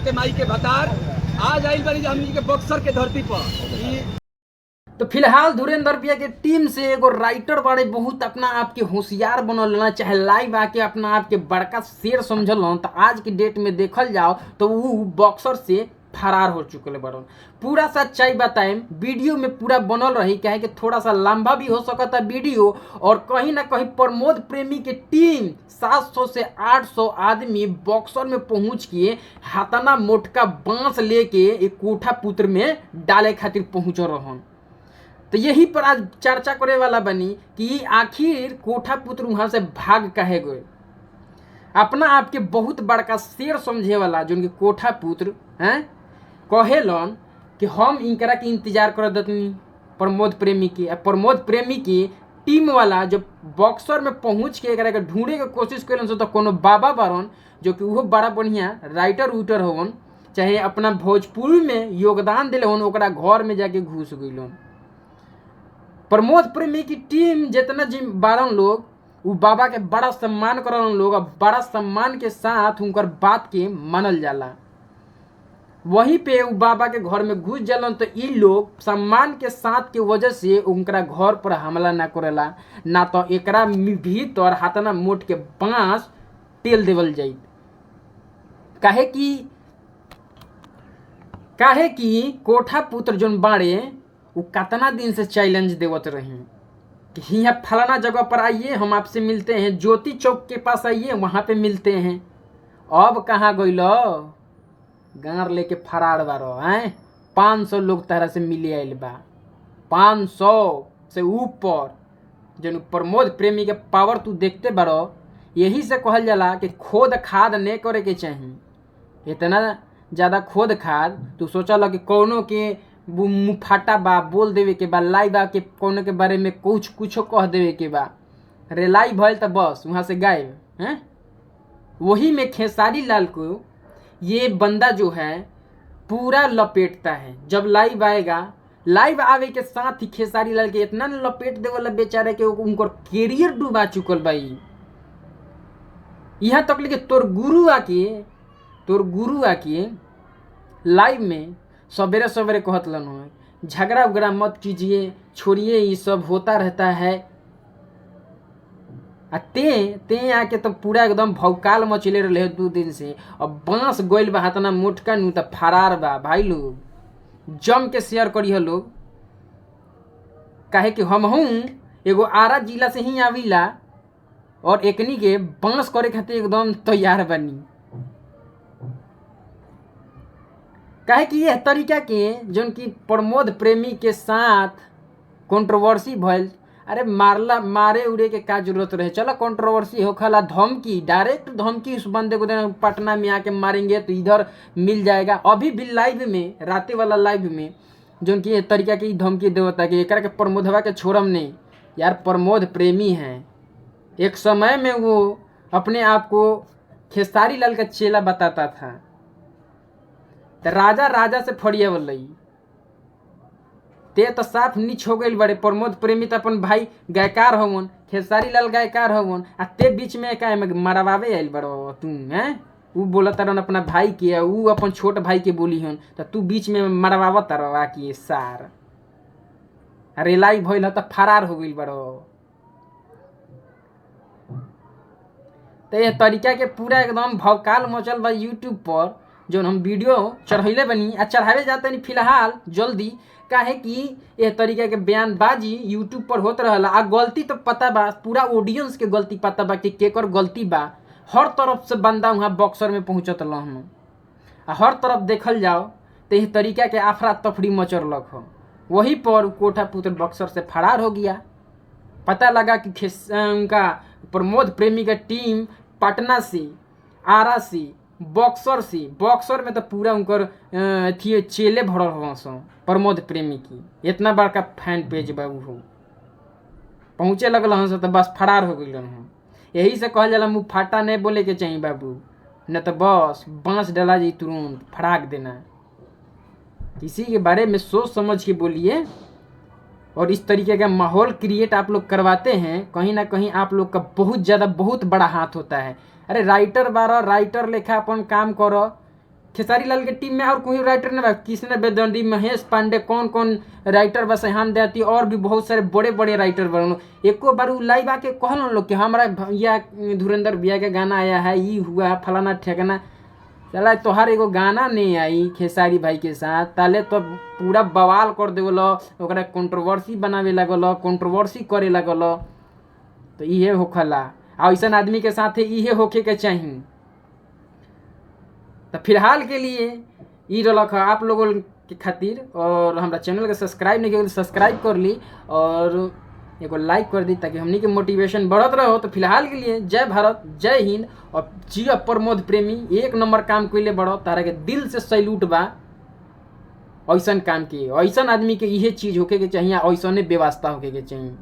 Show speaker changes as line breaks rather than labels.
ठाकुर के माई के भतार आज आइल बारी हमनी के बक्सर के धरती पर।
तो फिलहाल धुरेंद्र भैया के टीम से एगो राइटर बारे बहुत अपना आप के होशियार बनल ना, चाहे लाइव आके अपना आप के बड़का शेर समझल। तो आज की डेट में देखल जाओ तो वो बॉक्सर से फरार हो चुके बड़न। पूरा सच्चाई बताएं, वीडियो में पूरा बनल रही, कहे कि थोड़ा सा लंबा भी हो सकता वीडियो। और कहीं ना कहीं प्रमोद प्रेमी के टीम 700 से 800 आदमी बॉक्सर में पहुंच के हाथाना मोटका बांस लेके एक कोठा पुत्र में डाले खातिर पहुंच रहन। तो यही पर आज चर्चा करे वाला बनी कि आखिर कोठा पुत्र वहां से भाग काहे गए। अपना आपके बहुत बड़का शेर समझे वाला जो उनके कोठा पुत्र हैं कहेलन कि हम इनकरा के इंतजार कर दतनी प्रमोद प्रेमी के। प्रमोद प्रेमी की टीम वाला जब बॉक्सर में पहुंच के एकरा के ढूंढे के कोशिश कैलन तो कोनो बाबा बारन जो कि वो बड़ा बढ़िया राइटर उइटर होवन, चाहे अपना भोजपुरी में योगदान दिले होन, ओकरा घर में जाके घुस गइलन। प्रमोद प्रेमी की टीम जितना जिम बारन लोग वो बाबा के बड़ा सम्मान करन लोग, और बड़ा सम्मान के साथ उनकर बात के मानल जाला। वहीं पे वो बाबा के घर में घुस जालन तो ये लोग सम्मान के साथ के वजह से उनकरा घर पर हमला ना करेला, ना तो एकरा भीतर हाथना मोट के बांस टेल देवल जाई। काहे कि कोठा पुत्र जोन बाड़े वो कितना दिन से चैलेंज देवत रही कि यहाँ फलाना जगह पर आइए, हम आपसे मिलते हैं, ज्योति चौक के पास आइए, वहाँ पे मिलते हैं। अब कहाँ गइलो, गार लेके फरार बारो हैं। 500 लोग तरह से मिले आइल बा, 500 से ऊपर। जो प्रमोद प्रेमी के पावर तू देखते बारो, यही से कहल जाला कि खोद खाद नहीं करे के चाहिए। इतना ज़्यादा खोद खाद तू सोचल कि कोनो के मुफाटा बा बोल देवे के बा, लाइव बा के कोनो के बारे में कुछो कह देवे के बा, रेलाई भइल तो बस वहाँ से गायब हैं। वही में खेसारी लाल को ये बंदा जो है पूरा लपेटता है। जब लाइव आएगा, लाइव आवे के साथ ही खेसारी लाल के इतना लपेट देवला बेचारे के उनको कैरियर डूबा चुकल भाई। यहाँ तक लेके तोर गुरु आके लाइव में सवेरे सवेरे कहतलन हो झगड़ा उगड़ा मत कीजिए, छोड़िए, ये सब होता रहता है। ते आके तो पूरा एकदम भौकाल मचले रहे 2 दिन से। और बांस गोइल बा हाथना मोटका नु तो फरार बा। भाई लोग जम के शेयर करिए लोग, काहे कि हम हूँ एगो आरा जिला से ही आविला और एकनी के बांस करे खातिर एकदम तैयार बनी। काहे कि यह तरीका के जो कि प्रमोद प्रेमी के साथ कंट्रोवर्सी भइल, अरे मारे उड़े के का जरूरत रहे। चलो कंट्रोवर्सी होखला, धमकी, डायरेक्ट धमकी उस बंदे को देना पटना में आके मारेंगे तो इधर मिल जाएगा। अभी भी लाइव में, राते वाला लाइव में जो कि तरीका की धमकी देवता कि एक के प्रमोदवा के छोड़म नहीं। यार प्रमोद प्रेमी हैं, एक समय में वो अपने आप को खेसारी लाल का चेला बताता था। तो राजा से फड़िया बोल ते तो साफ नीच हो गई बड़े। प्रमोद प्रेमी तो अपन भाई गायकार होवन, खेसारी लाल गायकार होवन, आ ते बीच में का मरवावे आयल बड़ो तू हैं। वो बोला तरन अपना भाई के, वो अपन छोट भाई के बोली हन, तो तू बीच में मरवावा तरवा कि सार रेलाई भइल तो फरार हो गई बड़ो। तो यह तरीका के पूरा एकदम भौकाल मचल बा यूट्यूब पर, जो हम वीडियो चढ़ैले बनी आ चढ़ावे जाते नहीं फिलहाल जल्दी। काहे कि यह तरीका के बयानबाजी यूट्यूब पर होत रहला। आ गलती तो पता बा, पूरा ऑडियंस के गलती पता बा कि केकर गलती बा। हर तरफ से बंदा वहाँ बॉक्सर में पहुँचत रहन, आ हर तरफ देखल जाओ तो यह तरीका के आफरा तफरी मचरलक हो। वहीं पर कोठा पुत्र बॉक्सर से फरार हो गया। पता लगा कि उनका प्रमोद प्रेमी का टीम पटना से, आरा से, बॉक्सर में तो पूरा उनकर थी चेले भरल हो सो प्रमोद प्रेमी की। इतना बड़का फैन पेज बाबू हो पहुँचे लगल हन तो बस फरार हो गई हन। यही से कहल जाला मुँह फाटा नहीं बोले के चाहिए बाबू, न तो बस बांस डला जी तुरंत फड़ाक देना। किसी के बारे में सोच समझ के बोलिए। और इस तरीके का माहौल क्रिएट आप लोग करवाते हैं, कहीं ना कहीं आप लोग का बहुत ज़्यादा बहुत बड़ा हाथ होता है। अरे राइटर बारह, राइटर लेखा अपन काम करो, खेसारी लाल के टीम में और कोई राइटर नहीं बा, कृष्ण बेदर्दी, महेश पांडे, कौन कौन राइटर बा, सहान देहाती और भी बहुत सारे बड़े बड़े राइटर बन। एको बार लाइव आके कहल लोग कि हमारा भैया धुरंधर भैया के गाना आया है, ये हुआ फलाना ठेकाना। चला तोहार एगो गाना नहीं आई खेसारी भाई के साथ, ताले तो पूरा बवाल कर देवल, ओकरा कंट्रोवर्सी बनावे लगल, कंट्रोवर्सी करे लगल। तो इहे होखला, ऐसा आदमी के साथ इहे होखे के चाहिए। तो फिलहाल के लिए ई रलक आप लोगों के खातिर, और हमारा चैनल के सब्सक्राइब नहीं किया तो सब्सक्राइब कर ली और एगो लाइक कर दी ताकि हमनी के मोटिवेशन बढ़त रहो। तो फिलहाल के लिए जय भारत, जय हिंद, और जिया प्रमोद प्रेमी, 1 नंबर काम कइले बड़ो, तारा के दिल से सैल्यूट बा। ऐसन काम के, ऐसन आदमी के इहे चीज होके के चाहिए, ऐसने व्यवस्था होके के चाहिए।